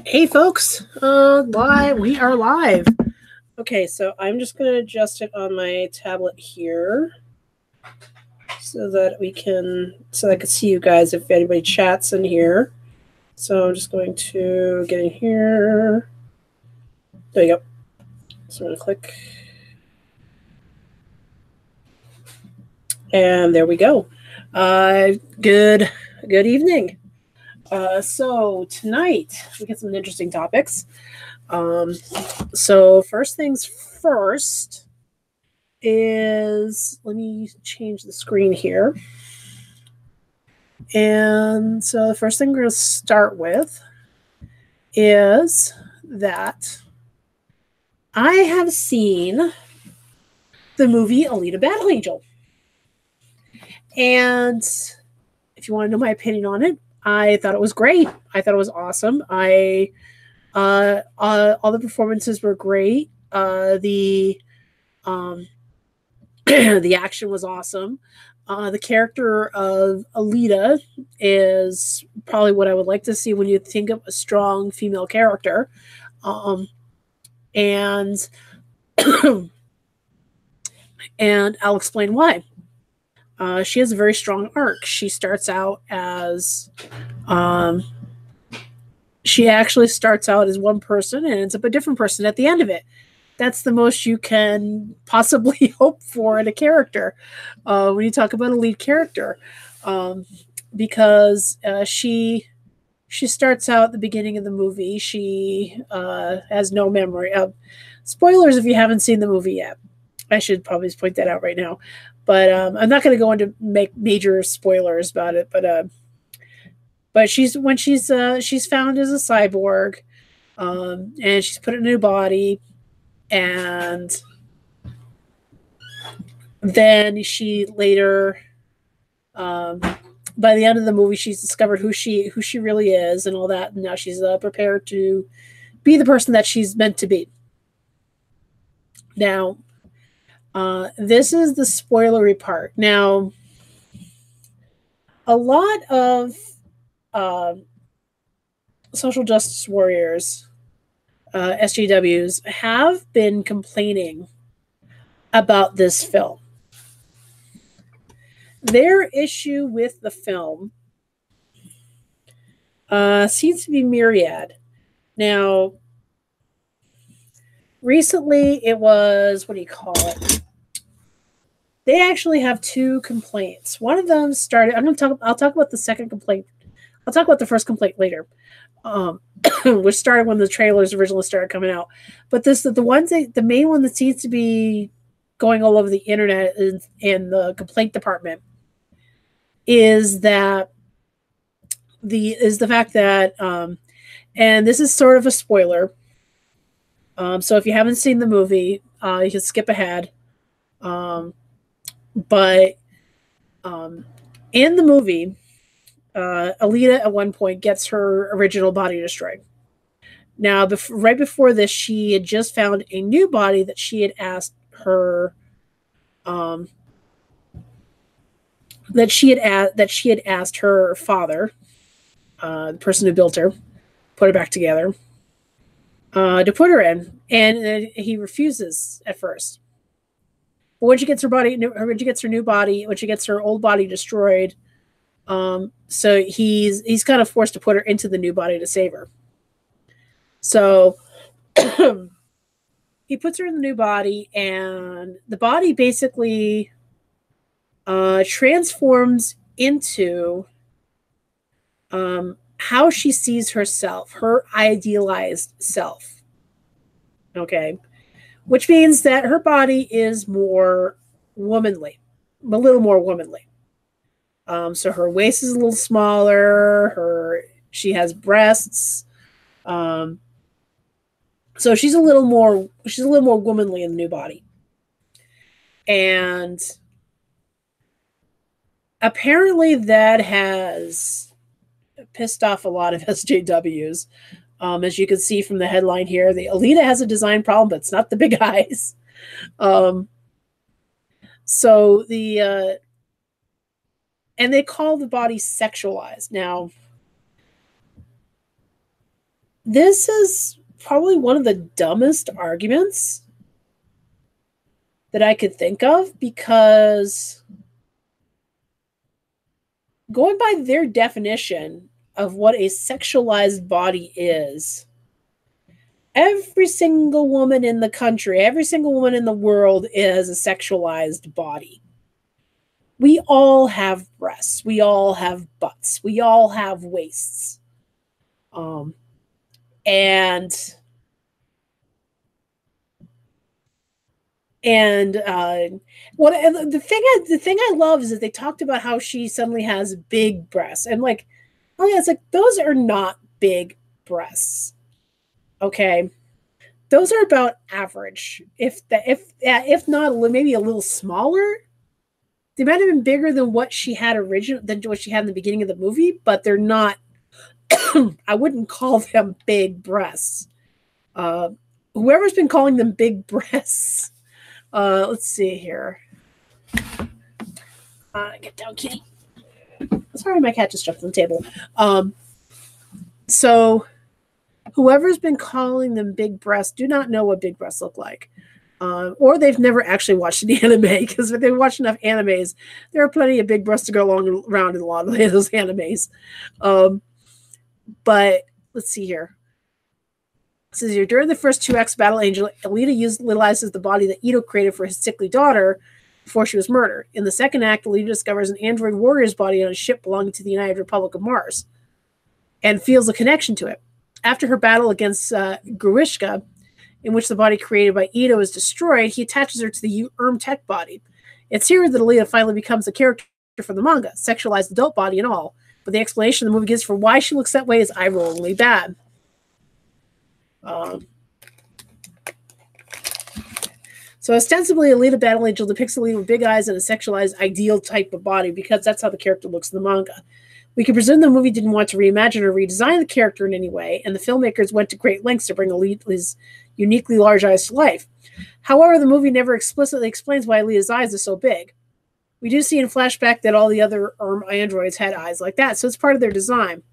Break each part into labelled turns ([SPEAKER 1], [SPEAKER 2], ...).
[SPEAKER 1] Hey folks, we are live. Okay, so I'm just going to adjust it on my tablet here so that I can see you guys if anybody chats in here. So I'm just going to get in here. There you go. So I'm going to click. And there we go. Good evening. So tonight we get some interesting topics. So first things first is, let me change the screen here. And so the first thing we're going to start with is that I have seen the movie Alita Battle Angel. And if you want to know my opinion on it, I thought it was great. I thought it was awesome. All the performances were great. The action was awesome. The character of Alita is probably what I would like to see when you think of a strong female character. And and I'll explain why. She has a very strong arc. She starts out as she actually starts out as one person and ends up a different person at the end of it. That's the most you can possibly hope for in a character when you talk about a lead character, because she starts out at the beginning of the movie. She has no memory of spoilers if you haven't seen the movie yet. I should probably point that out right now, but I'm not going to go into make major spoilers about it. But she's found as a cyborg, and she's put in a new body. And then she later, by the end of the movie, she's discovered who she really is and all that. And now she's prepared to be the person that she's meant to be. Now, this is the spoilery part. Now, a lot of social justice warriors, SJWs, have been complaining about this film. Their issue with the film seems to be myriad. Now, recently it was, what do you call it? They actually have two complaints. One of them started, I'll talk about the second complaint. I'll talk about the first complaint later. Which started when the trailers originally started coming out. But the main one that seems to be going all over the internet in the complaint department is the fact that, and this is sort of a spoiler. So if you haven't seen the movie, you can skip ahead. But in the movie, Alita at one point gets her original body destroyed. Now, right before this, she had just found a new body that she had asked her, that she had asked her father, the person who built her, put her back together, to put her in, and he refuses at first. But when she gets when she gets her old body destroyed, so he's kind of forced to put her into the new body to save her. So he puts her in the new body, and the body basically transforms into how she sees herself, her idealized self. Okay. Which means that her body is more womanly, a little more womanly. So her waist is a little smaller. She has breasts. So she's a little more womanly in the new body. And apparently that has pissed off a lot of SJWs. As you can see from the headline here, the Alita has a design problem, but it's not the big eyes. So and they call the body sexualized. Now, This is probably one of the dumbest arguments that I could think of, because going by their definition of what a sexualized body is, every single woman in the country, every single woman in the world is a sexualized body. We all have breasts. We all have butts. We all have waists. And what the thing I love is that they talked about how she suddenly has big breasts, and like, oh yeah, it's like, those are not big breasts. Okay, those are about average. If not maybe a little smaller. They might have been bigger than what she had than what she had in the beginning of the movie, but they're not. I wouldn't call them big breasts. Whoever's been calling them big breasts. Let's see here. Get down, kitty. Sorry, my cat just jumped on the table. So whoever's been calling them big breasts do not know what big breasts look like. Or they've never actually watched an anime, because if they've watched enough animes, there are plenty of big breasts to go around in a lot of those animes. But let's see here. It says here, during the first 2X Battle Angel, Alita utilizes the body that Ito created for his sickly daughter before she was murdered. In the second act, Alita discovers an android warrior's body on a ship belonging to the United Republic of Mars and feels a connection to it. After her battle against Gruishka, in which the body created by Ito is destroyed, he attaches her to the Tech body. It's here that Alita finally becomes a character from the manga, sexualized adult body and all. But the explanation the movie gives for why she looks that way is eye-rollingly bad. So ostensibly, Alita Battle Angel depicts Alita with big eyes and a sexualized ideal type of body, because that's how the character looks in the manga. We can presume the movie didn't want to reimagine or redesign the character in any way, and the filmmakers went to great lengths to bring Alita's uniquely large eyes to life. However, the movie never explicitly explains why Alita's eyes are so big. We do see in flashback that all the other androids had eyes like that, so it's part of their design.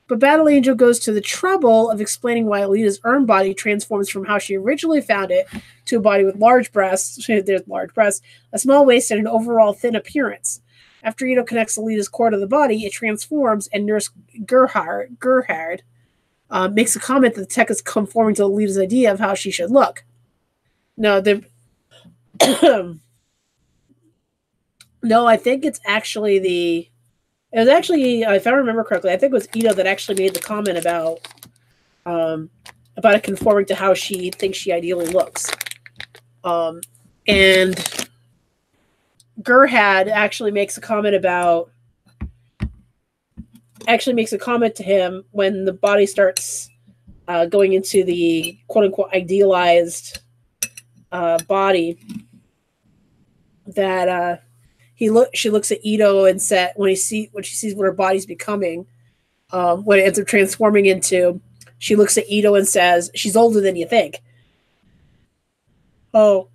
[SPEAKER 1] But Battle Angel goes to the trouble of explaining why Alita's body transforms from how she originally found it to a body with large breasts, there's large breasts, a small waist, and an overall thin appearance. After Ito connects Alita's core to the body, it transforms, and Nurse Gerhard makes a comment that the tech is conforming to Alita's idea of how she should look. No, no, I think it's actually it was actually, if I remember correctly, I think it was Ito that actually made the comment about it conforming to how she thinks she ideally looks. And Gerhard actually makes a comment to him when the body starts going into the quote-unquote idealized body, that she looks at Ito and said, when she sees what her body's becoming, what it ends up transforming into, she looks at Ito and says, "She's older than you think." Oh.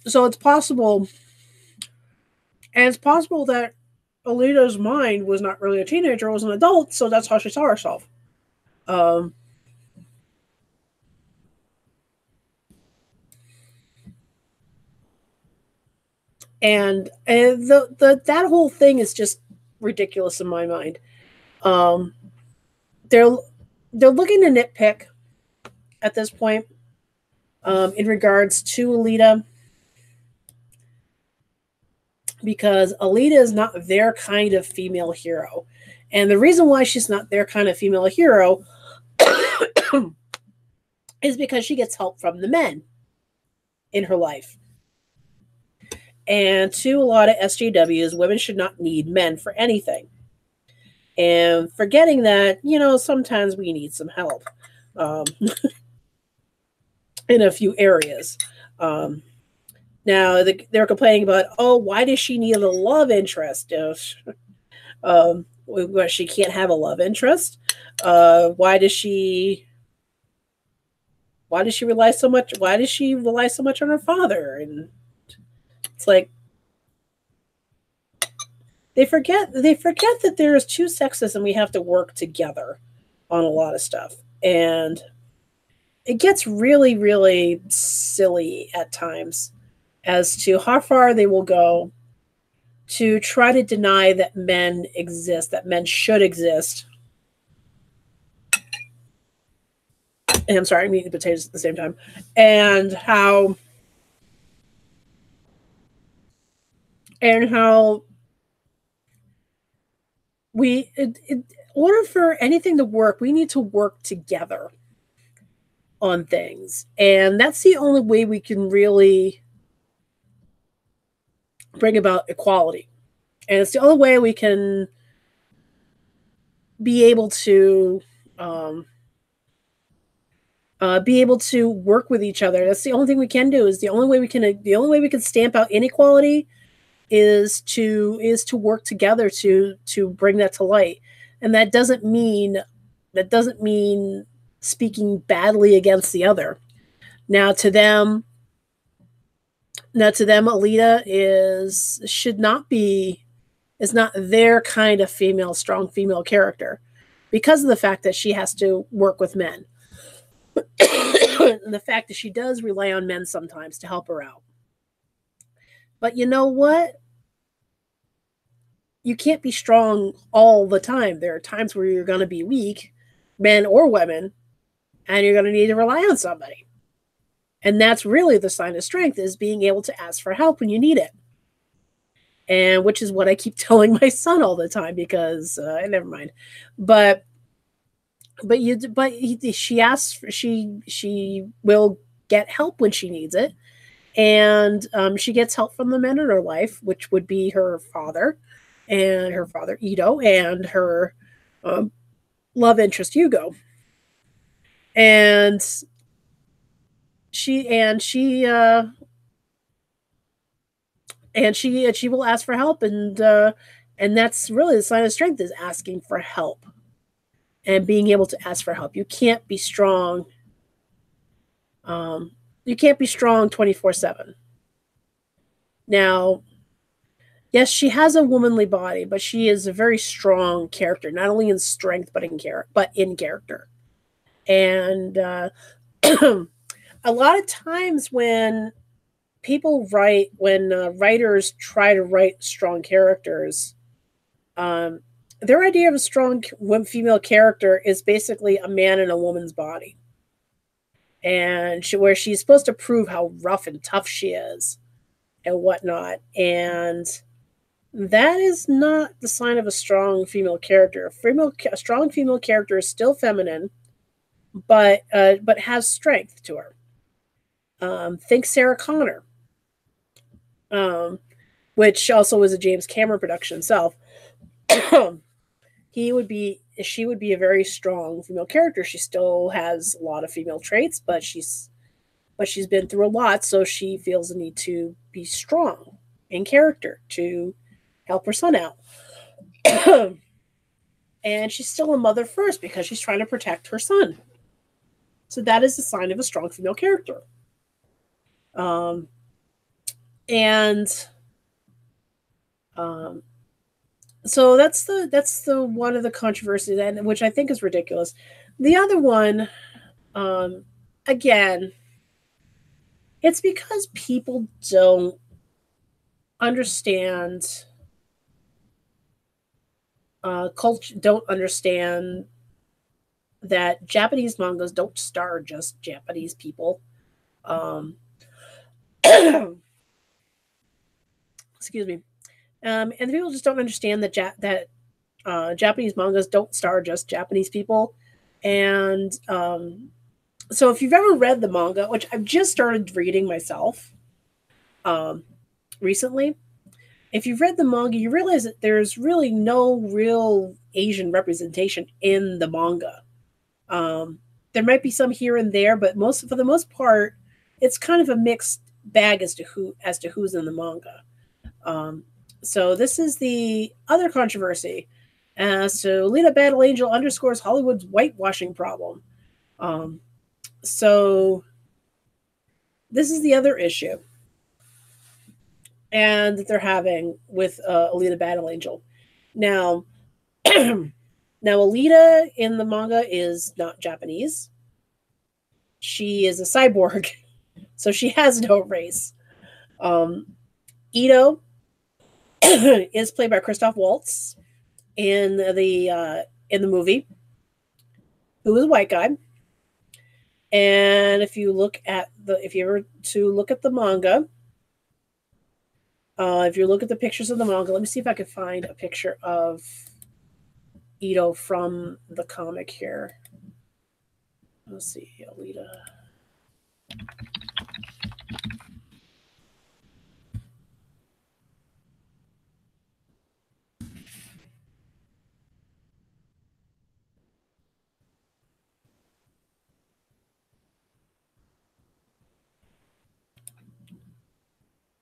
[SPEAKER 1] So it's possible, and it's possible that Alita's mind was not really a teenager, it was an adult, so that's how she saw herself. And that whole thing is just ridiculous in my mind. They're looking to nitpick at this point in regards to Alita, because Alita is not their kind of female hero. And the reason why she's not their kind of female hero is because she gets help from the men in her life. And to a lot of SJWs, women should not need men for anything. And forgetting that, sometimes we need some help in a few areas. Now, they're complaining about, why does she need a love interest? She can't have a love interest. Why does she... Why does she rely so much? Why does she rely so much on her father? And it's like they forget that there's two sexes and we have to work together on a lot of stuff. And it gets really, really silly at times as to how far they will go to try to deny that men exist, that men should exist. And I'm sorry, I'm eating potatoes at the same time. And how in order for anything to work, we need to work together on things. And that's the only way we can really bring about equality. And it's the only way we can be able to work with each other. That's the only thing we can do. Is the only way we can stamp out inequality is to work together to bring that to light. And that doesn't mean speaking badly against the other. Now to them, Alita is not their kind of strong female character because of the fact that she has to work with men. And the fact that she does rely on men sometimes to help her out. But you know what? You can't be strong all the time. There are times where you're going to be weak, men or women, and you're going to need to rely on somebody. And that's really the sign of strength, is being able to ask for help when you need it. And which is what I keep telling my son all the time because never mind. But she asks, she will get help when she needs it. And she gets help from the men in her life, which would be her father and her father Ito and her love interest Hugo. And she will ask for help, and that's really the sign of strength, is asking for help and being able to ask for help. You can't be strong. You can't be strong 24/7. Now, yes, she has a womanly body, but she is a very strong character, not only in strength but in character. And a lot of times when writers try to write strong characters, their idea of a strong female character is basically a man in a woman's body, and where she's supposed to prove how rough and tough she is and whatnot. And that is not the sign of a strong female character. A strong female character is still feminine, but has strength to her. Think Sarah Connor, which also was a James Cameron production himself. She would be a very strong female character. She still has a lot of female traits, but she's been through a lot, so she feels the need to be strong in character to help her son out. And she's still a mother first because she's trying to protect her son. So that is a sign of a strong female character. So that's the one of the controversies, and which I think is ridiculous. The other one, again, it's because people don't understand culture, don't understand that Japanese mangas don't star just Japanese people. Excuse me. And the people just don't understand that Japanese mangas don't star just Japanese people. And so if you've ever read the manga, which I've just started reading myself recently, if you've read the manga, you realize that there's really no real Asian representation in the manga. There might be some here and there, but for the most part, it's kind of a mixed bag as to who's in the manga. So this is the other controversy. So Alita Battle Angel underscores Hollywood's whitewashing problem. So this is the other issue, and that they're having with Alita Battle Angel. Now, now Alita in the manga is not Japanese. She is a cyborg, so she has no race. Ito is played by Christoph Waltz in the movie, who is a white guy. And if you look at if you were to look at the manga, if you look at the pictures of the manga, let me see if I can find a picture of Ito from the comic here. Let's see, Alita.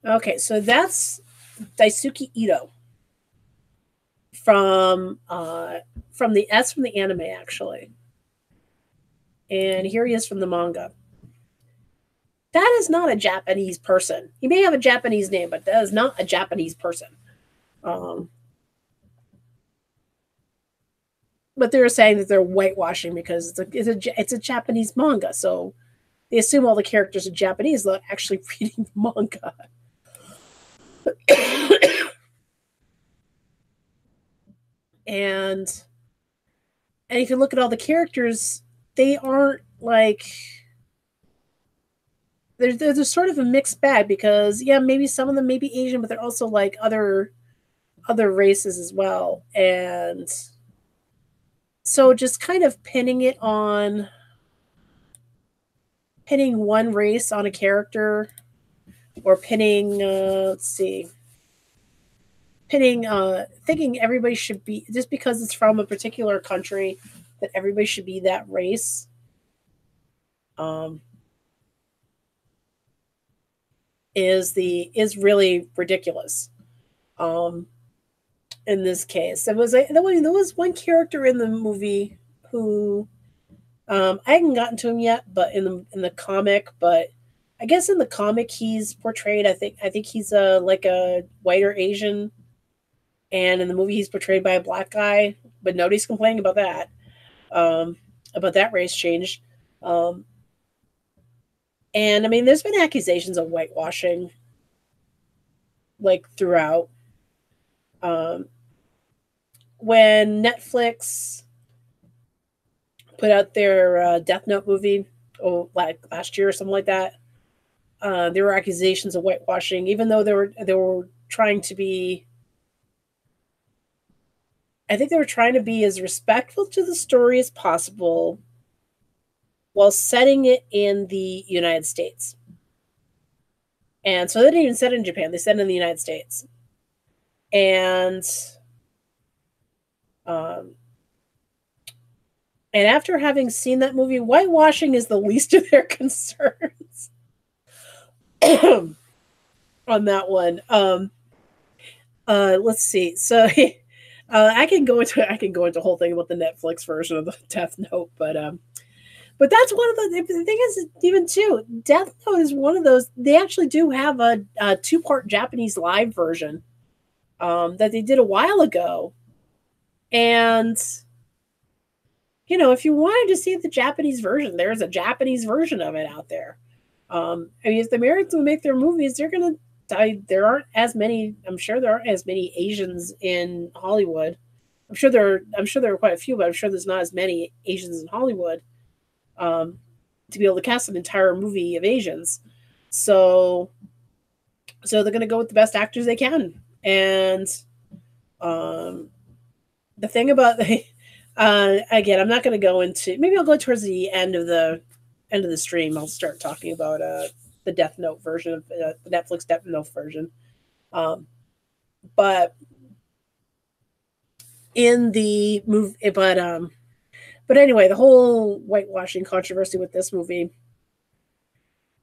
[SPEAKER 1] Okay, so that's Daisuke Ito from the anime, actually. And here he is from the manga. That is not a Japanese person. He may have a Japanese name, but that is not a Japanese person. But they're saying that they're whitewashing because it's a Japanese manga, so they assume all the characters are Japanese without actually reading the manga. and if you look at all the characters, they aren't like there's sort of a mixed bag because yeah, maybe some of them may be Asian, but they're also like other races as well. And so just kind of pinning one race on a character, or thinking everybody should be, just because it's from a particular country, that everybody should be that race. Is really ridiculous. In this case, there was one character in the movie who I hadn't gotten to him yet, but in the comic, but I guess in the comic he's portrayed. I think he's like a white or Asian, and in the movie he's portrayed by a black guy. But nobody's complaining about that. About that race change. And I mean, there's been accusations of whitewashing, like throughout. When Netflix put out their Death Note movie, like last year or something like that, there were accusations of whitewashing, even though they were trying to be. I think they were trying to be as respectful to the story as possible, while setting it in the United States. And so they didn't even set it in Japan; they set it in the United States. And after having seen that movie, whitewashing is the least of their concerns on that one. Let's see. So I can go into a whole thing about the Netflix version of the Death Note, but that's one of the thing is, even too, Death Note is one of those. They actually do have a 2-part Japanese live version that they did a while ago, and if you wanted to see the Japanese version, there's a Japanese version of it out there. I mean, if the Americans make their movies, they're gonna die. There aren't as many. I'm sure there aren't as many Asians in Hollywood. I'm sure there are quite a few, but I'm sure there's not as many Asians in Hollywood to be able to cast an entire movie of Asians. So they're going to go with the best actors they can. And the thing about again, I'm not going to go into. Maybe I'll go towards the end of the stream. I'll start talking about the Death Note version of the Netflix Death Note version. But in the movie, but anyway, the whole whitewashing controversy with this movie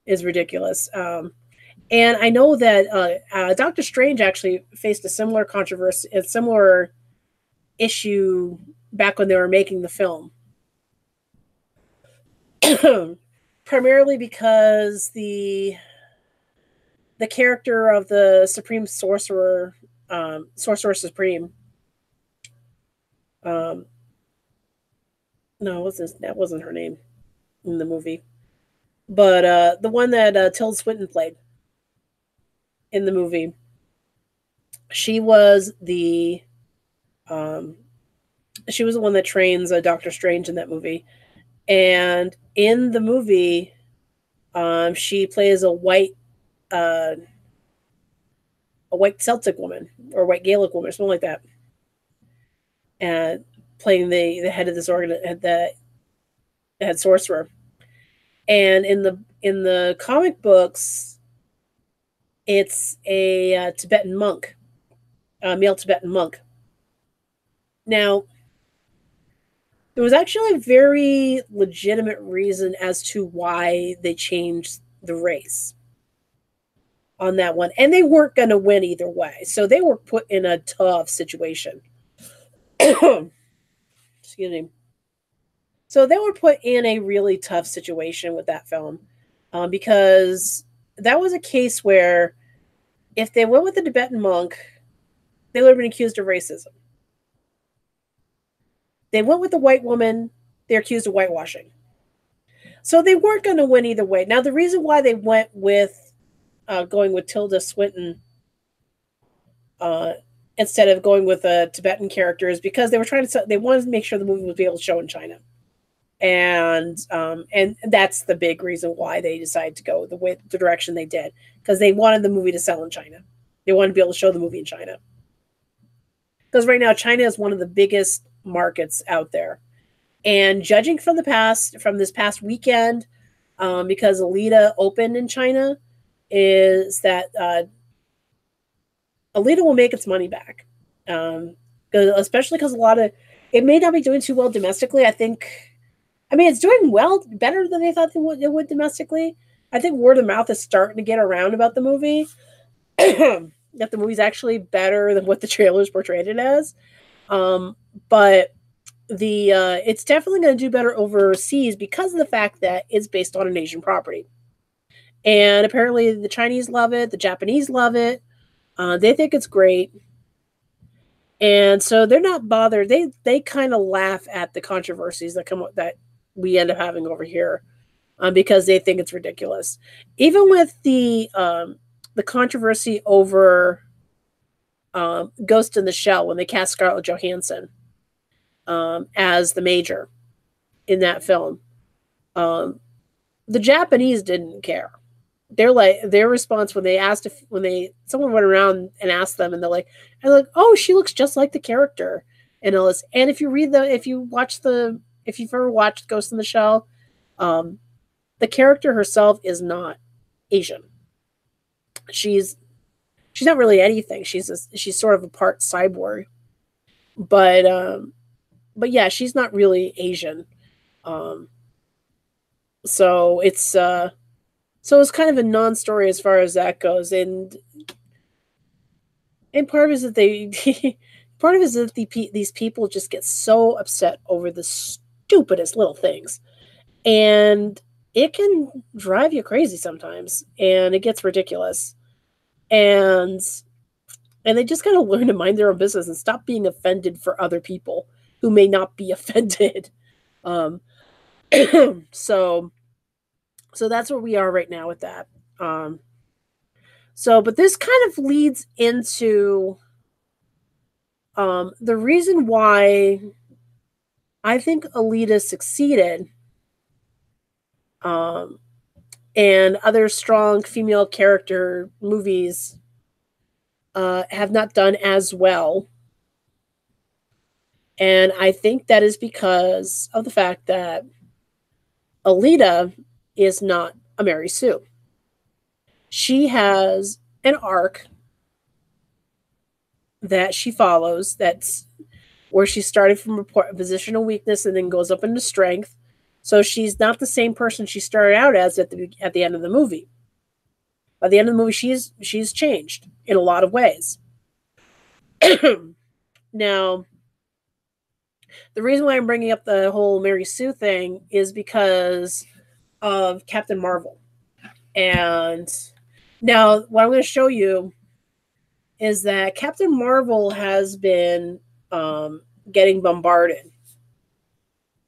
[SPEAKER 1] is ridiculous. And I know that Doctor Strange actually faced a similar controversy, a similar issue back when they were making the film. primarily because the character of the Supreme Sorcerer, Sorcerer Supreme. No, that wasn't her name in the movie, but the one that Tilda Swinton played in the movie, she was the one that trains Doctor Strange in that movie, and in the movie, she plays a white Celtic woman or white Gaelic woman or something like that, and playing the head of this the head sorcerer. And in the comic books, it's a Tibetan monk, a male Tibetan monk. Now, there was actually a very legitimate reason as to why they changed the race on that one. And they weren't going to win either way. So they were put in a tough situation. Excuse me. So they were put in a really tough situation with that film, because that was a case where if they went with the Tibetan monk, they would have been accused of racism. They went with the white woman, they're accused of whitewashing. So they weren't going to win either way. Now, the reason why they went with going with Tilda Swinton instead of going with a Tibetan character is because they wanted to make sure the movie would be able to show in China. And that's the big reason why they decided to go the direction they did, because they wanted the movie to sell in China. They wanted to be able to show the movie in China. Because right now, China is one of the biggest markets out there. And judging from this past weekend, because Alita opened in China, is that Alita will make its money back. Especially because it may not be doing too well domestically. It's doing well, better than they thought it would domestically. I think word of mouth is starting to get around about the movie. That the movie's actually better than what the trailers portrayed it as. But it's definitely going to do better overseas because of the fact that it's based on an Asian property. And apparently the Chinese love it, the Japanese love it. They think it's great. And so they're not bothered. They kind of laugh at the controversies that we end up having over here, because they think it's ridiculous. Even with the controversy over Ghost in the Shell, when they cast Scarlett Johansson as the Major in that film, the Japanese didn't care. Their response when someone went around and asked them, and they're like, oh, she looks just like the character and all this. And if you've ever watched Ghost in the Shell, the character herself is not Asian. She's not really anything. She's sort of a part cyborg, but yeah, she's not really Asian. So it's kind of a non-story as far as that goes, and part of it is that these people just get so upset over the stupidest little things, and it can drive you crazy sometimes, and it gets ridiculous, and they just gotta learn to mind their own business and stop being offended for other people who may not be offended. So that's where we are right now with that. But this kind of leads into the reason why I think Alita succeeded, and other strong female character movies have not done as well. And I think that is because of the fact that Alita is not a Mary Sue. She has an arc that she follows, that's where she started from a position of weakness and then goes up into strength. So she's not the same person she started out as at the end of the movie. By the end of the movie, she's changed in a lot of ways. Now, the reason why I'm bringing up the whole Mary Sue thing is because of Captain Marvel. And now what I'm going to show you is that Captain Marvel has been getting bombarded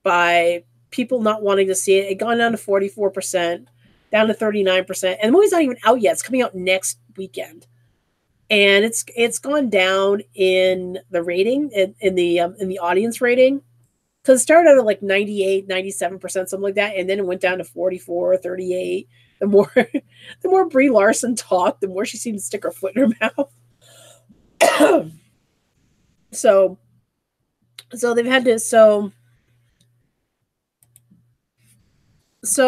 [SPEAKER 1] by people not wanting to see it. It gone down to 44%, down to 39%, and the movie's not even out yet. It's coming out next weekend, and it's gone down in the rating, in the audience rating, because it started out at like 98, 97%, something like that, and then it went down to 44, 38. The more the more Brie Larson talked, the more she seemed to stick her foot in her mouth. so they've had to so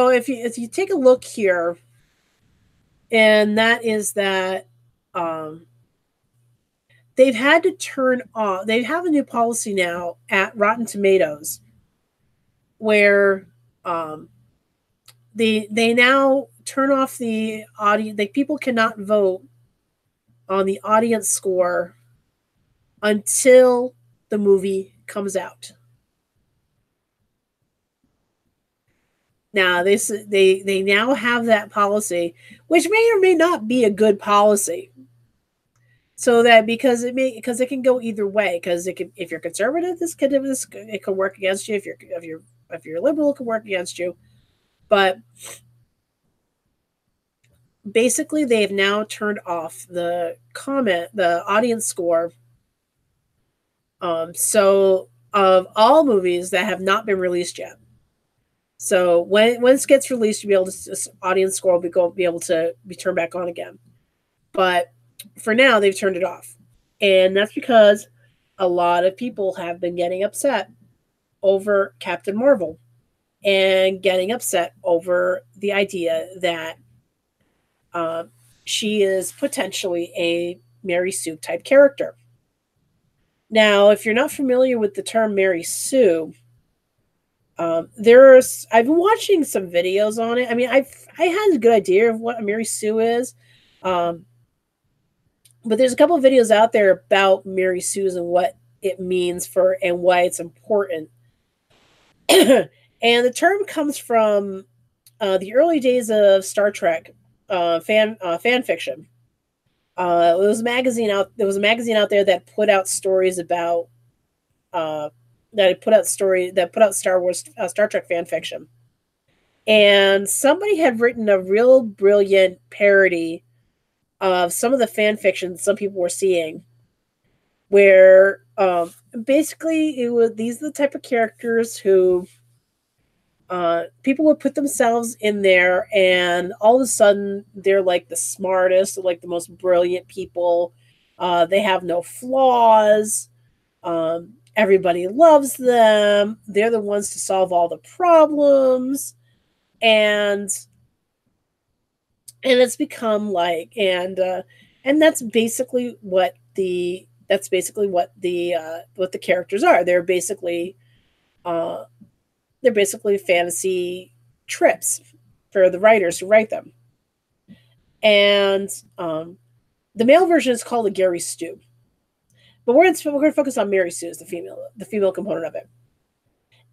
[SPEAKER 1] if you take a look here, and that is that they've had to turn off. They have a new policy now at Rotten Tomatoes where they now turn off the audience. Like, people cannot vote on the audience score until the movie comes out. Now they now have that policy, which may or may not be a good policy. So that because it can go either way. Because if you're conservative, it could work against you. If you're liberal, it could work against you. But basically, they've now turned off the audience score. So of all movies that have not been released yet. So when it gets released, you'll be able to audience score will be able to be turned back on again. But for now, they've turned it off, and that's because a lot of people have been getting upset over Captain Marvel and getting upset over the idea that she is potentially a Mary Sue type character. Now, if you're not familiar with the term Mary Sue, I've been watching some videos on it. I mean, I had a good idea of what a Mary Sue is, but there's a couple of videos out there about Mary Sue's and what it means and why it's important. And the term comes from the early days of Star Trek fan fiction. There was a magazine out there that put out stories about that put out Star Trek fan fiction, and somebody had written a real brilliant parody of some of the fan fiction some people were seeing, where basically these are the type of characters who people would put themselves in there, and all of a sudden they're like the smartest, like the most brilliant people. They have no flaws. Everybody loves them. They're the ones to solve all the problems, and it's become like, and that's basically what the characters are. They're basically fantasy trips for the writers who write them. And the male version is called a Gary Stew. But we're going to focus on Mary Sue as the female component of it.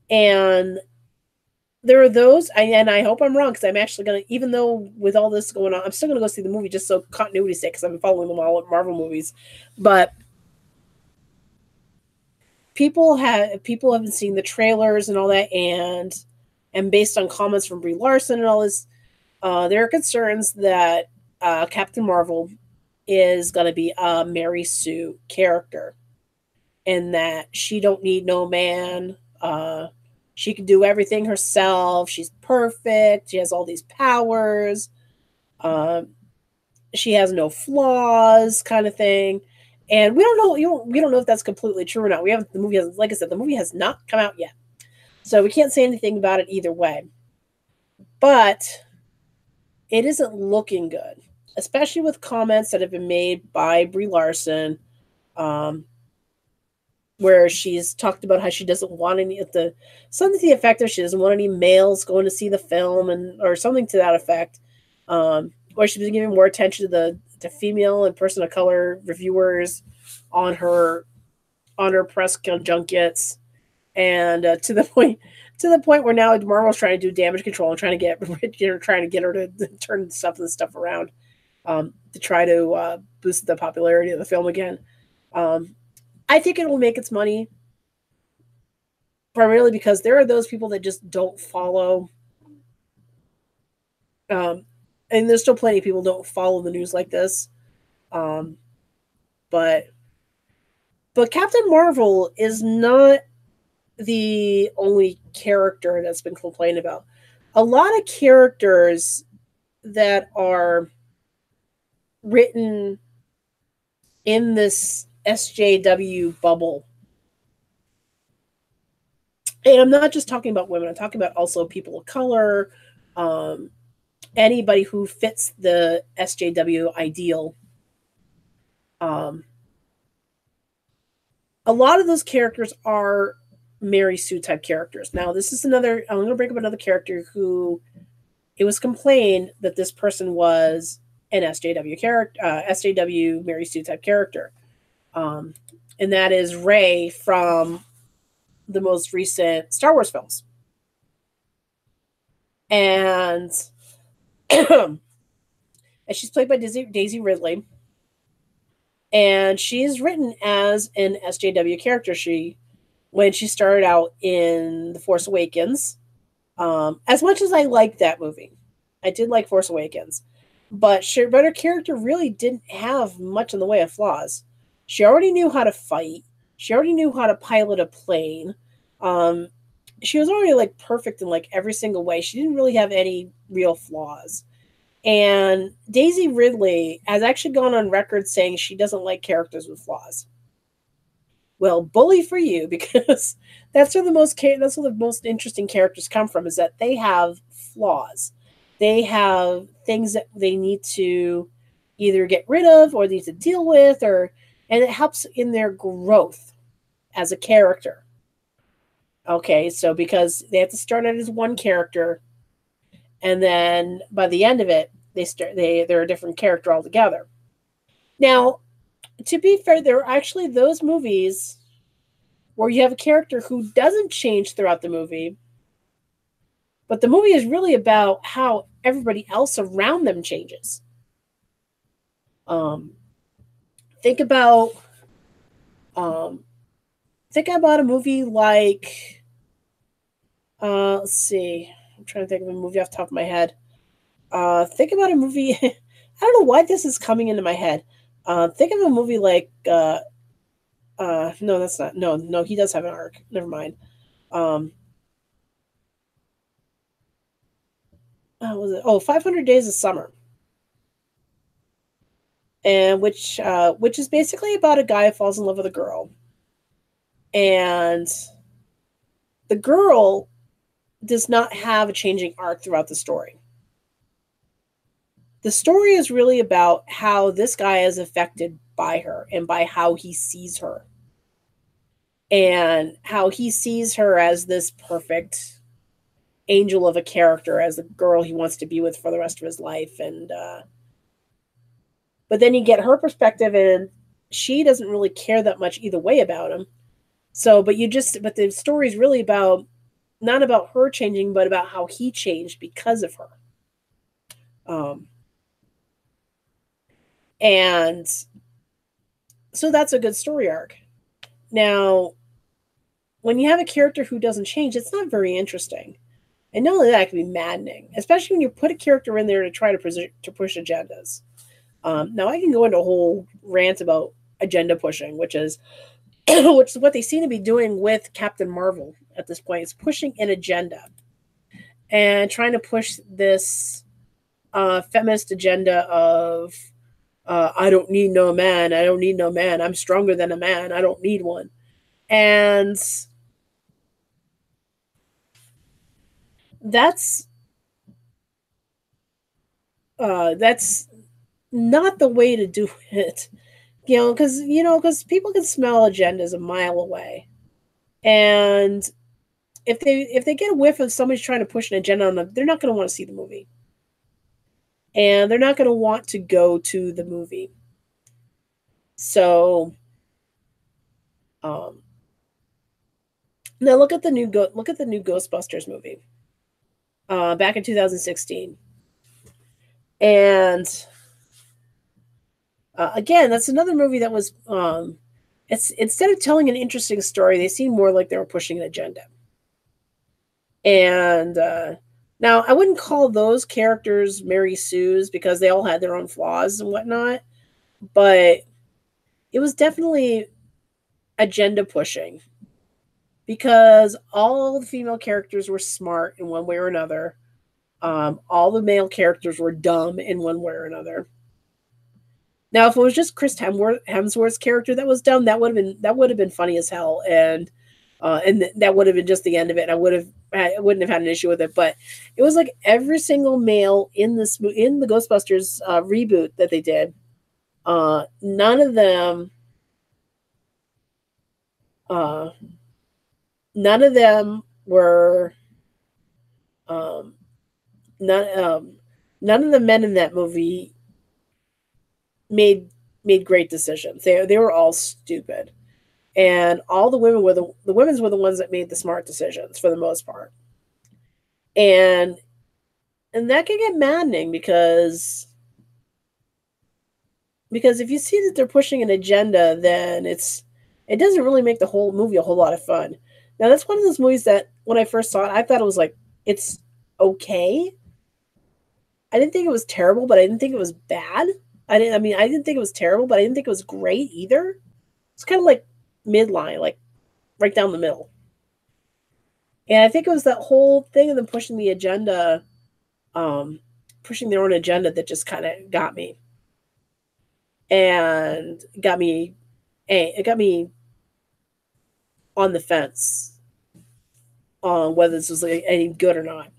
[SPEAKER 1] And there are those, and I hope I'm wrong, because I'm actually going to, even though with all this going on, I'm still going to go see the movie just so continuity's sake, because I've been following them all at Marvel movies. But people have been seeing the trailers and all that, and based on comments from Brie Larson and all this, there are concerns that Captain Marvel is going to be a Mary Sue character, and that she don't need no man. She can do everything herself. She's perfect. She has all these powers. She has no flaws, kind of thing. And we don't know if that's completely true or not. The movie has not come out yet, so we can't say anything about it either way. But it isn't looking good, especially with comments that have been made by Brie Larson, where she's talked about how she doesn't want something to the effect of she doesn't want any males going to see the film, or something to that effect. Or she's been giving more attention to female and person of color reviewers on her press junkets, and to the point to the point where now Marvel's trying to do damage control and trying to get her to turn this stuff around, to try to boost the popularity of the film again. I think it will make its money, primarily because there are those people that just don't follow. And there's still plenty of people who don't follow the news like this. But Captain Marvel is not the only character that's been complained about. A lot of characters that are written in this SJW bubble, and I'm not just talking about women, I'm talking about also people of color, anybody who fits the SJW ideal. A lot of those characters are Mary Sue type characters. Now, this is another, I'm going to bring up another character who it was complained that this person was an SJW character, SJW Mary Sue type character. And that is Rey from the most recent Star Wars films. And she's played by Daisy Ridley. And she is written as an SJW character. When she started out in The Force Awakens, as much as I liked that movie, I did like Force Awakens, but her character really didn't have much in the way of flaws. She already knew how to fight. She already knew how to pilot a plane. She was already like perfect in like every single way. She didn't really have any real flaws. And Daisy Ridley has actually gone on record saying she doesn't like characters with flaws. Well, bully for you, because that's where the most interesting characters come from, is that they have flaws. They have things that they need to either get rid of or need to deal with, and it helps in their growth as a character. Okay, so because they have to start out as one character, and then by the end of it, they're a different character altogether. Now, to be fair, there are actually those movies where you have a character who doesn't change throughout the movie, but the movie is really about how everybody else around them changes. Think about a movie like, let's see, I'm trying to think of a movie off the top of my head. Think about a movie. I don't know why this is coming into my head. Think of a movie like, no, that's not. No, he does have an arc. Never mind. What was it? Oh, 500 Days of Summer. And which is basically about a guy who falls in love with a girl. And the girl does not have a changing arc throughout the story. The story is really about how this guy is affected by her and by how he sees her. And how he sees her as this perfect angel of a character, as the girl he wants to be with for the rest of his life. And but then you get her perspective, and she doesn't really care that much either way about him. So, but the story is really about, not about her changing, but about how he changed because of her. And so that's a good story arc. Now, when you have a character who doesn't change, it's not very interesting. And not only that, it can be maddening, especially when you put a character in there to try to push agendas. Now, I can go into a whole rant about agenda pushing, which is what they seem to be doing with Captain Marvel at this point. It's pushing an agenda and trying to push this feminist agenda of, I don't need no man. I don't need no man. I'm stronger than a man. I don't need one. And that's not the way to do it. Because people can smell agendas a mile away. And if they get a whiff of somebody's trying to push an agenda on them, they're not going to want to see the movie. And they're not going to want to go to the movie. So, Now look at the new Ghostbusters movie, back in 2016, and again, that's another movie that was it's instead of telling an interesting story, they seemed more like they were pushing an agenda. And now I wouldn't call those characters Mary Sue's because they all had their own flaws and whatnot, but it was definitely agenda pushing because all the female characters were smart in one way or another. All the male characters were dumb in one way or another. Now, if it was just Chris Hemsworth's character that was dumb, that would have been funny as hell, and that would have been just the end of it. I wouldn't have had an issue with it. But it was like every single male in the Ghostbusters reboot that they did, none of them were none of the men in that movie made great decisions. They were all stupid, and all the women were the women's were the ones that made the smart decisions for the most part. And that can get maddening because if you see that they're pushing an agenda, then it doesn't really make the whole movie a whole lot of fun. Now that's one of those movies that when I first saw it, I thought it was like it's okay. I didn't think it was terrible, but I didn't think it was bad. I didn't think it was terrible, but I didn't think it was great either. It's kind of like midline, like right down the middle. And I think it was that whole thing of them pushing the agenda, pushing their own agenda that just kind of got me. And it got me on the fence on whether this was any good or not.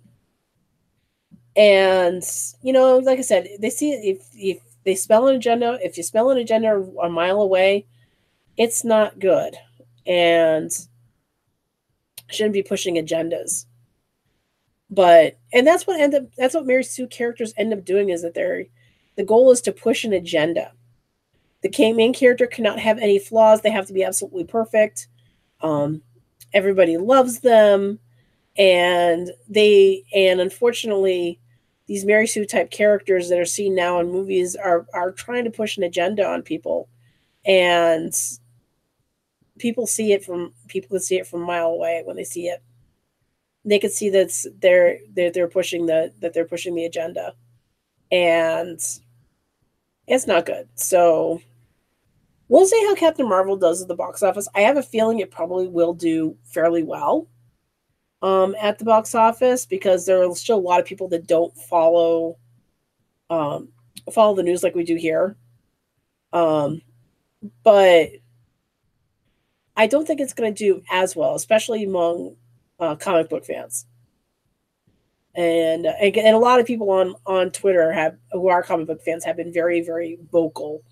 [SPEAKER 1] And, like I said, they see if they spell an agenda, if you spell an agenda a mile away, it's not good. And shouldn't be pushing agendas. And that's what Mary Sue characters end up doing, is that the goal is to push an agenda. The main character cannot have any flaws. They have to be absolutely perfect. Everybody loves them. And unfortunately, these Mary Sue type characters that are seen now in movies are trying to push an agenda on people. And people can see it from a mile away when they see it. They can see that they're pushing the agenda, and it's not good. So we'll see how Captain Marvel does at the box office. I have a feeling it probably will do fairly well at the box office, because there are still a lot of people that don't follow the news like we do here. But I don't think it's going to do as well, especially among comic book fans. And a lot of people on Twitter who are comic book fans have been very, very vocal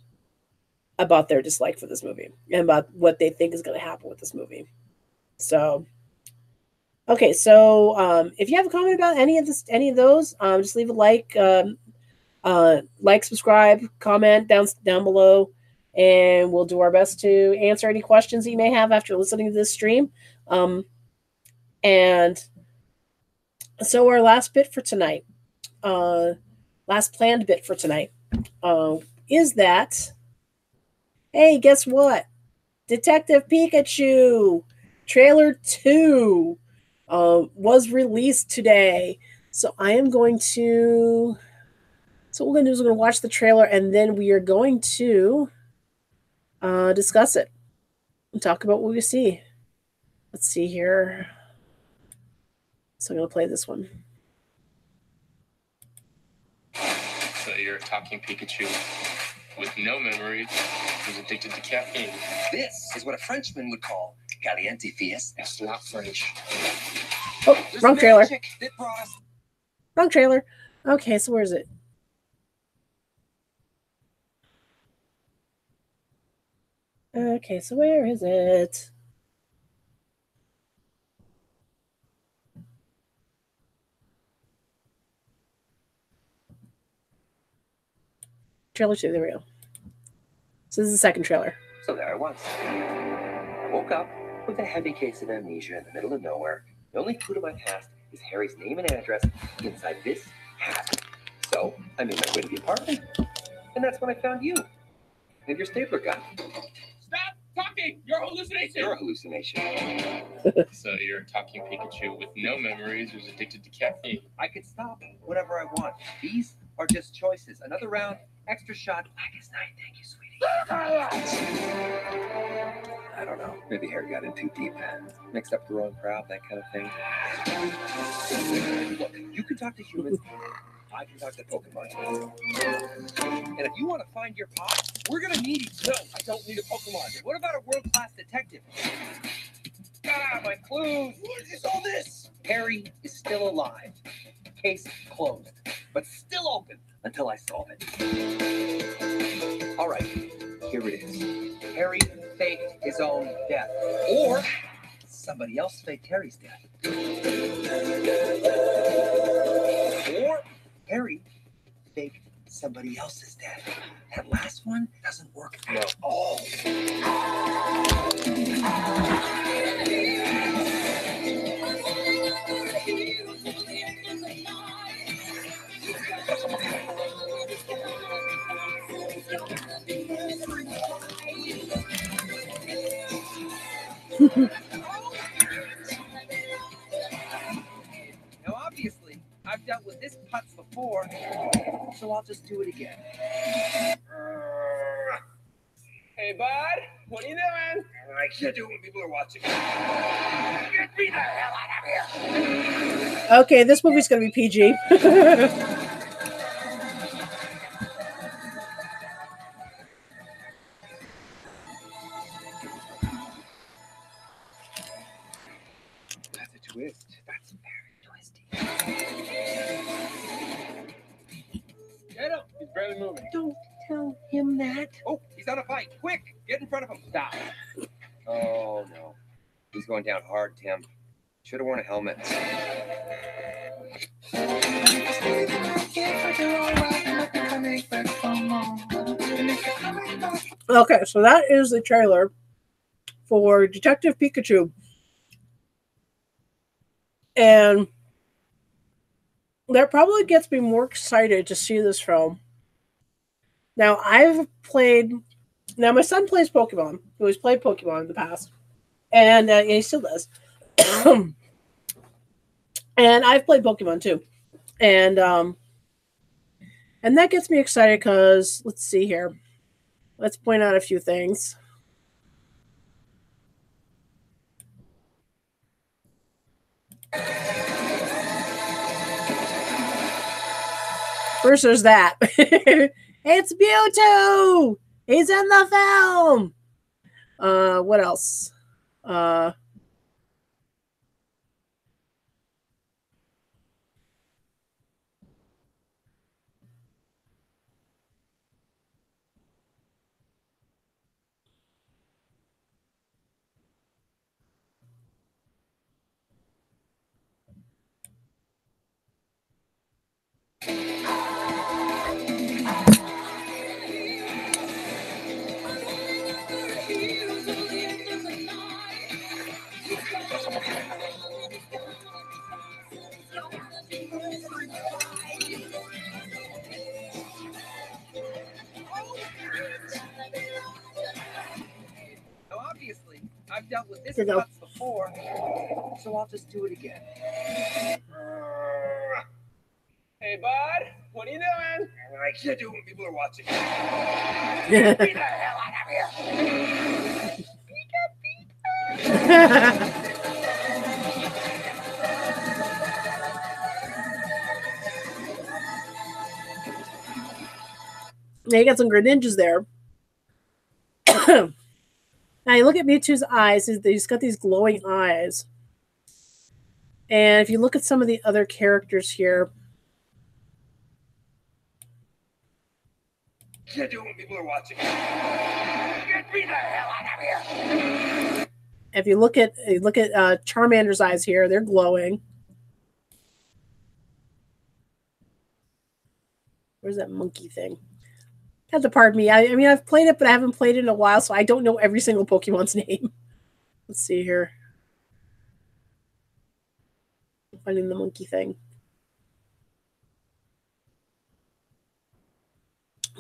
[SPEAKER 1] about their dislike for this movie and about what they think is going to happen with this movie. So, okay, so if you have a comment about any of those, just leave a like, subscribe, comment down below, and we'll do our best to answer any questions that you may have after listening to this stream. And so our last bit for tonight, last planned bit for tonight, is that, hey, guess what? Detective Pikachu trailer 2 was released today. So I am going to, so what we're going to do is we're going to watch the trailer, and then we are going to discuss it and talk about what we see. Let's see here. So I'm going to play this one.
[SPEAKER 2] So you're a talking Pikachu with no memory who's addicted to caffeine.
[SPEAKER 3] This is what a Frenchman would call caliente fiesta.
[SPEAKER 2] It's not French.
[SPEAKER 1] Oh, wrong trailer. Wrong trailer. Okay, so where is it? Okay, so where is it? Trailer 2, there we go. So this is the second trailer.
[SPEAKER 3] So there I was. I woke up, with a heavy case of amnesia in the middle of nowhere. The only clue to my past is Harry's name and address inside this hat. So I made my way to the apartment, and that's when I found you and your stapler gun.
[SPEAKER 2] Stop talking! You're a hallucination!
[SPEAKER 3] You're a hallucination.
[SPEAKER 2] So you're a talking Pikachu with no memories who's addicted to caffeine.
[SPEAKER 3] I can stop whenever I want. These are just choices. Another round, extra shot, black as night. Thank you, sweetie. I don't know. Maybe Harry got in too deep. Mixed up the wrong crowd, that kind of thing. Look, you can talk to humans. I can talk to Pokemon. And if you want to find your pop, we're going to need each other. No, I don't need a Pokemon. What about a world-class detective? Ah, my clues. What is all this? Harry is still alive. Case closed. But still open until I solve it. All right, here it is. Harry faked his own death. Or somebody else faked Harry's death. Or Harry faked somebody else's death. That last one doesn't work at all. Now, obviously, I've dealt with this putz before, so I'll just do it again.
[SPEAKER 2] Hey, bud, what are you doing?
[SPEAKER 3] I can't do it when people are watching. Get me the hell out of here!
[SPEAKER 1] Okay, this movie's going to be PG.
[SPEAKER 3] That's a twist. That's very twisty.
[SPEAKER 2] Get him! He's barely moving.
[SPEAKER 3] Don't tell him that. Oh, he's on a bike. Quick, get in front of him. Stop. Oh, no. He's going down hard, Tim. Should have worn a helmet.
[SPEAKER 1] Okay, so that is the trailer for Detective Pikachu. And that probably gets me more excited to see this film. Now, my son plays Pokemon. He always played Pokemon in the past. And he still does. And I've played Pokemon too. And that gets me excited because, let's see here. Let's point out a few things. First, there's that. It's Mewtwo! He's in the film! What else?
[SPEAKER 3] Now, obviously, I've dealt with this
[SPEAKER 1] Here you go.
[SPEAKER 3] putz before, so I'll just do it again.
[SPEAKER 2] Hey, bud, what are you doing?
[SPEAKER 3] I can't do it when people are watching. Get me the hell out of here!
[SPEAKER 1] Now you got some Greninjas there. Now you look at Mewtwo's eyes. He's got these glowing eyes. And if you look at some of the other characters here,
[SPEAKER 3] Can't do it when people are watching. Get me the hell out of here!
[SPEAKER 1] if you look at Charmander's eyes here, they're glowing. Where's that monkey thing? Have to pardon me. I mean, I've played it, but I haven't played it in a while, so I don't know every single Pokemon's name. Let's see here. Finding the monkey thing.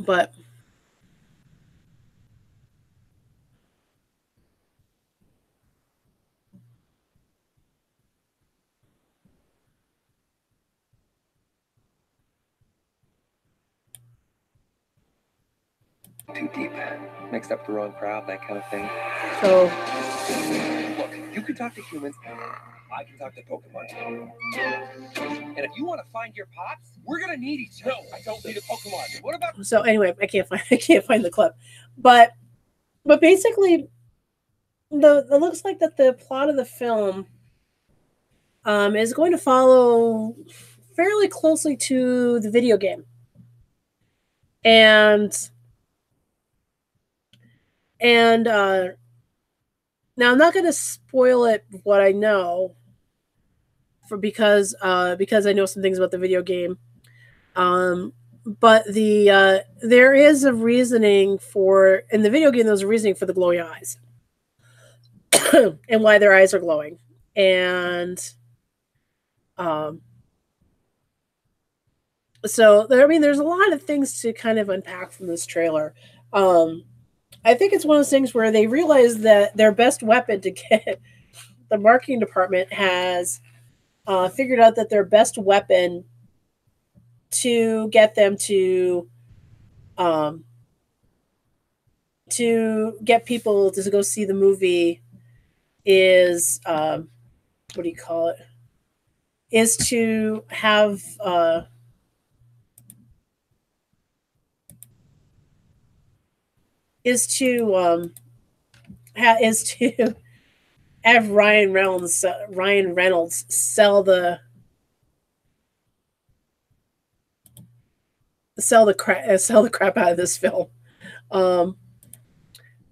[SPEAKER 1] But
[SPEAKER 3] too deep, mixed up the wrong crowd, that kind of thing.
[SPEAKER 1] so
[SPEAKER 3] Look, you can talk to humans. I can talk to Pokemon. And if you want to find your pops, we're gonna need each other. No, I don't need a Pokemon. What about?
[SPEAKER 1] So anyway, I can't find the clip, but basically, it looks like that the plot of the film is going to follow fairly closely to the video game, and now I'm not going to spoil it what I know because I know some things about the video game. But there is a reasoning for in the video game. There's a reasoning for the glowing eyes and why their eyes are glowing, and so there. I mean, there's a lot of things to kind of unpack from this trailer. I think it's one of those things where they realize that their best weapon to get the marketing department has figured out that their best weapon to get them to get people to go see the movie is what do you call it? Is to have is to have Ryan Reynolds sell the crap out of this film.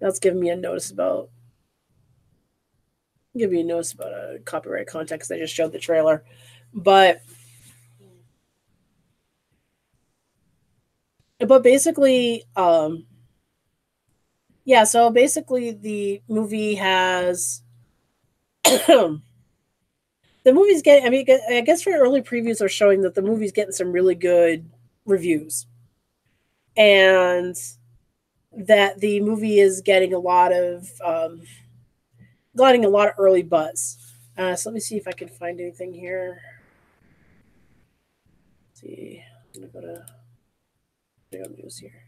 [SPEAKER 1] That's giving me a notice about copyright content because I just showed the trailer, but basically, yeah. So basically, the movie has the movie's getting. I mean, I guess for early previews are showing that the movie's getting some really good reviews, and that the movie is getting a lot of early buzz. So let me see if I can find anything here. Let's see, I'm gonna go to news here.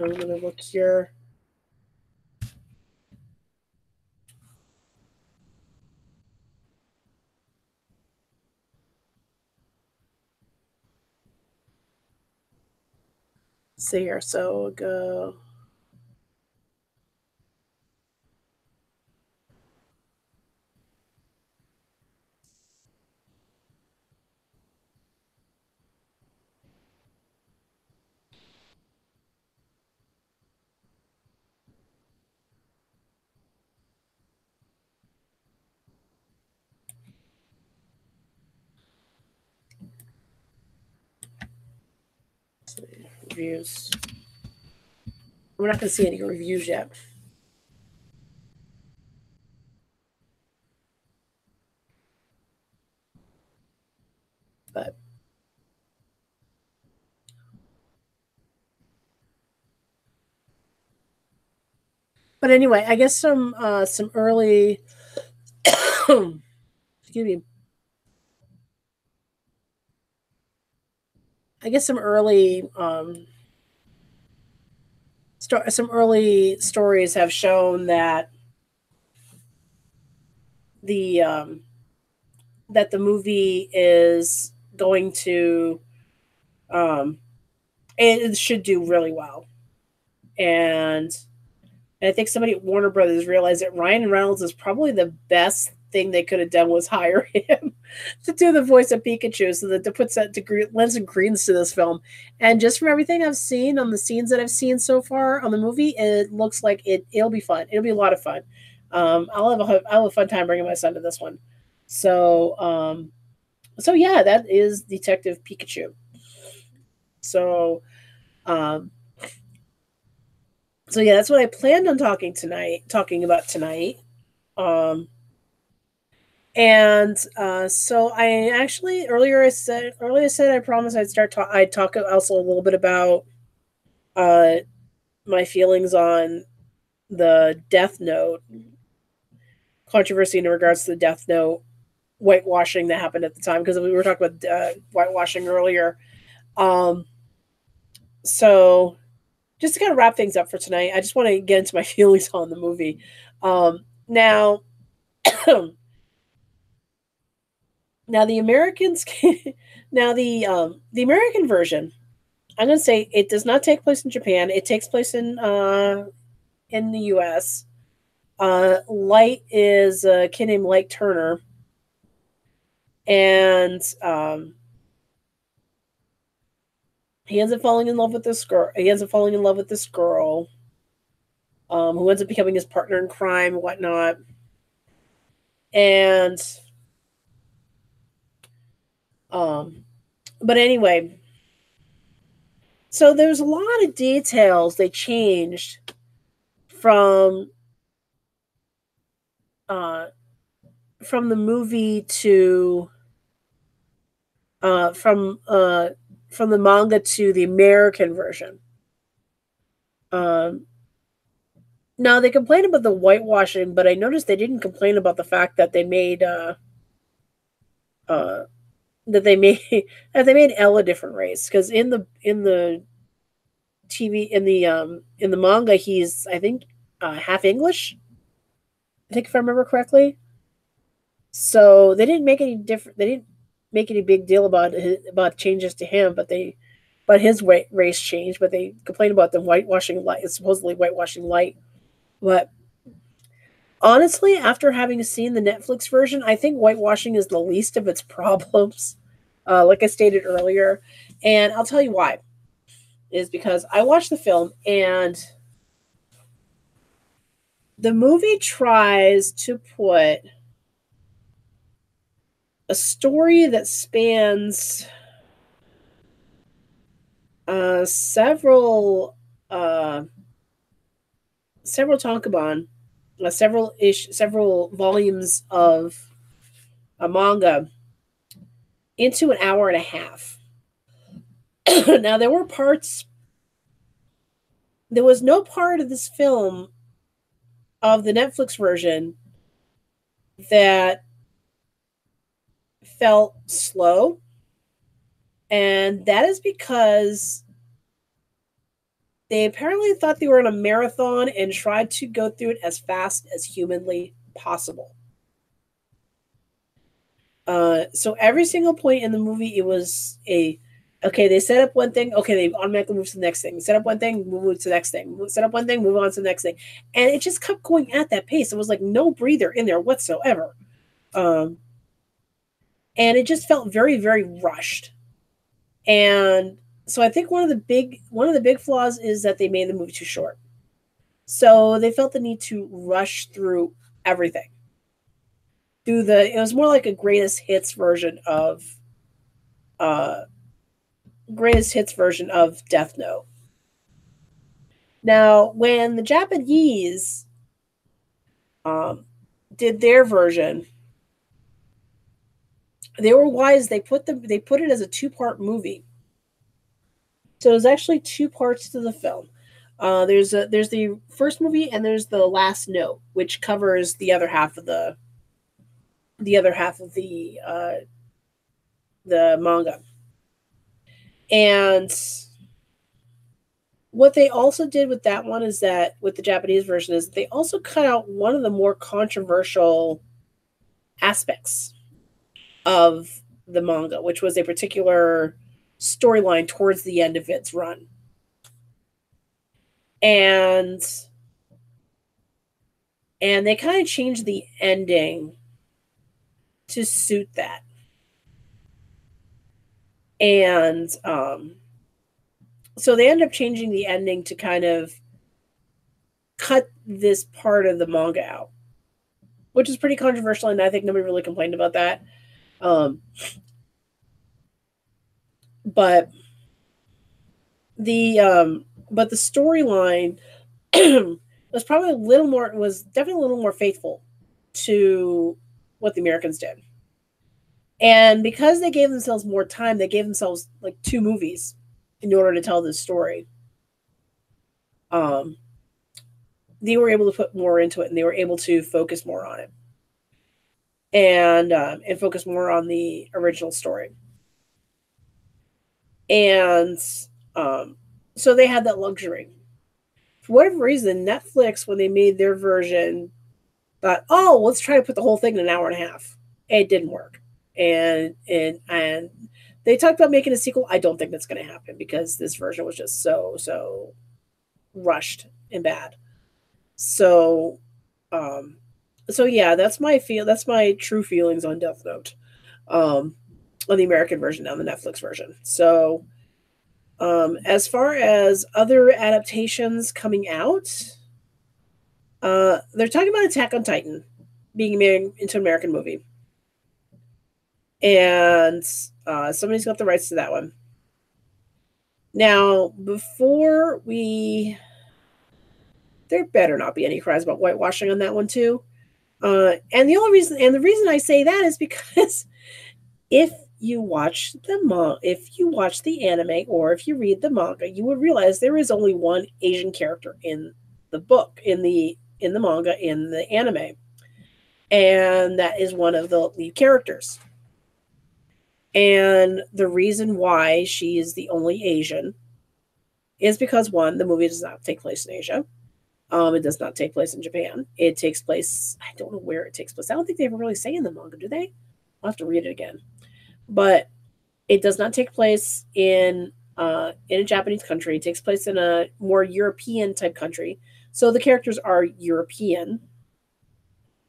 [SPEAKER 1] I'm gonna look here. See here, so go. Reviews. We're not going to see any reviews yet. But anyway, I guess some early excuse me. I guess some early stories have shown that the movie is going to it should do really well, and I think somebody at Warner Brothers realized that Ryan Reynolds is probably the best thing they could have done was hire him to do the voice of Pikachu, so that to put that lens and greens to this film. And just from everything I've seen on the scenes that I've seen so far on the movie, it looks like it'll be fun. It'll be a lot of fun. I'll have a fun time bringing my son to this one. So yeah, that is Detective Pikachu. So So yeah, that's what I planned on talking about tonight. So I actually earlier I said I promised I'd talk also a little bit about my feelings on the Death Note controversy in regards to the Death Note whitewashing that happened at the time, because we were talking about whitewashing earlier. So just to kind of wrap things up for tonight, I just want to get into my feelings on the movie. Now, now the Americans, the American version, I'm going to say it does not take place in Japan. It takes place in the U.S. Light is a kid named Light Turner, and he ends up falling in love with this girl. Who ends up becoming his partner in crime and whatnot. And but anyway, so there's a lot of details they changed from the movie to from the manga to the American version. Now they complain about the whitewashing, but I noticed they didn't complain about the fact that they made that they made Elle a different race, because in the TV in the manga he's, I think, half English. I think, if I remember correctly. So they didn't make any different. They didn't make any big deal about changes to him, but his race changed. But they complained about the whitewashing Light, supposedly whitewashing Light. But honestly, after having seen the Netflix version, I think whitewashing is the least of its problems. Like I stated earlier, and I'll tell you why. Is because I watched the film, and the movie tries to put a story that spans several tankobon, several volumes of a manga into an hour and a half. Now, there was no part of this film, of the Netflix version, that felt slow. And that is because they apparently thought they were in a marathon and tried to go through it as fast as humanly possible. So every single point in the movie, it was okay, they set up one thing, okay, they automatically move to the next thing. Set up one thing, move to the next thing. Set up one thing, move on to the next thing. And it just kept going at that pace. It was like no breather in there whatsoever. And it just felt very, very rushed. And so I think one of the big flaws is that they made the movie too short. So they felt the need to rush through everything. It was more like a greatest hits version of Death Note. Now, when the Japanese did their version, they were wise. They put it as a 2-part movie. So there's actually 2 parts to the film. There's the first movie, and there's the last note, which covers the other half of the manga. And what they also did with that one is that, with the Japanese version, is they also cut out one of the more controversial aspects of the manga, which was a particular storyline towards the end of its run. And they kind of changed the ending to suit that. And so they ended up changing the ending to kind of cut this part of the manga out, which is pretty controversial, and I think nobody really complained about that. But the storyline was probably a little more, was definitely a little more faithful to what the Americans did. And because they gave themselves more time, they gave themselves like 2 movies in order to tell this story. They were able to put more into it, and they were able to focus more on it, and focus more on the original story. And so they had that luxury. For whatever reason, Netflix, when they made their version, thought, "Oh, let's try to put the whole thing in an hour and a half." It didn't work, and they talked about making a sequel. I don't think that's going to happen because this version was just so rushed and bad. So, so yeah, that's my true feelings on Death Note, on the American version, on the Netflix version. So, as far as other adaptations coming out, they're talking about Attack on Titan being made into an American movie, and somebody's got the rights to that one. Now, before we, there better not be any cries about whitewashing on that one too. And the reason I say that is because if you watch the anime, or if you read the manga, you would realize there is only one Asian character in the book, in the manga, in the anime, and that is one of the lead characters. And the reason why she is the only Asian is because, one, the movie does not take place in Asia. It does not take place in Japan. It takes place, I don't know where it takes place. I don't think they ever really say in the manga, do they? I'll have to read it again. But it does not take place in a Japanese country. It takes place in a more European type country. So the characters are European.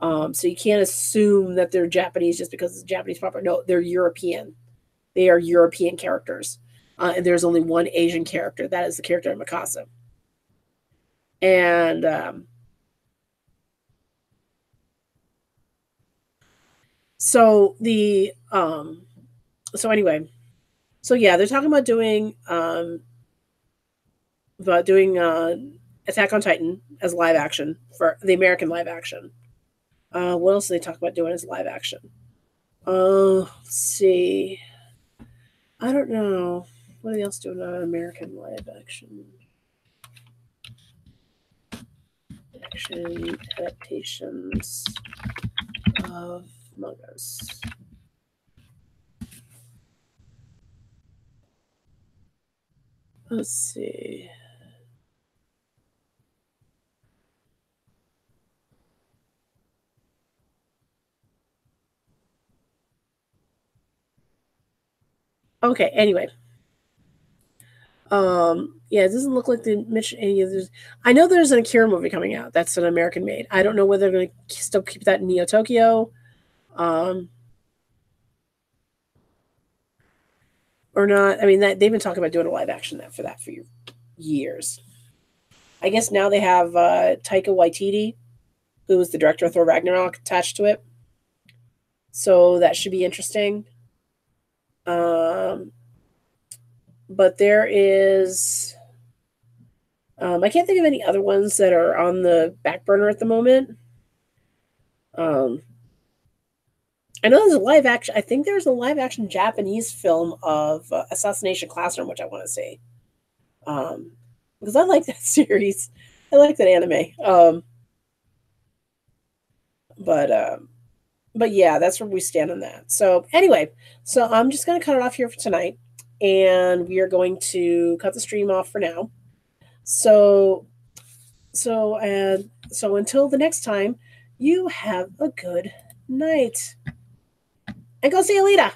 [SPEAKER 1] So you can't assume that they're Japanese just because it's Japanese proper. No, they're European. They are European characters. And there's only one Asian character. That is the character of Mikasa. And so anyway, so yeah, they're talking about doing Attack on Titan as live action for the American live action. What else do they talk about doing as live action? Let's see. I don't know. What are they else doing on American live action? Action adaptations of mangas. Let's see. Okay, anyway. Yeah, it doesn't look like they mentioned any of this. I know there's an Akira movie coming out. That's an American made. I don't know whether they're going to still keep that in Neo Tokyo. Or not. I mean, they've been talking about doing a live action for years. I guess now they have Taika Waititi, who was the director of Thor Ragnarok, attached to it. So that should be interesting. But there is... I can't think of any other ones that are on the back burner at the moment. I know there's a live action. I think there's a live action Japanese film of Assassination Classroom, which I want to see. Because I like that series. I like that anime. But yeah, that's where we stand on that. So anyway, so I'm just going to cut it off here for tonight, and we are going to cut the stream off for now. So until the next time, you have a good night. And go see Alita.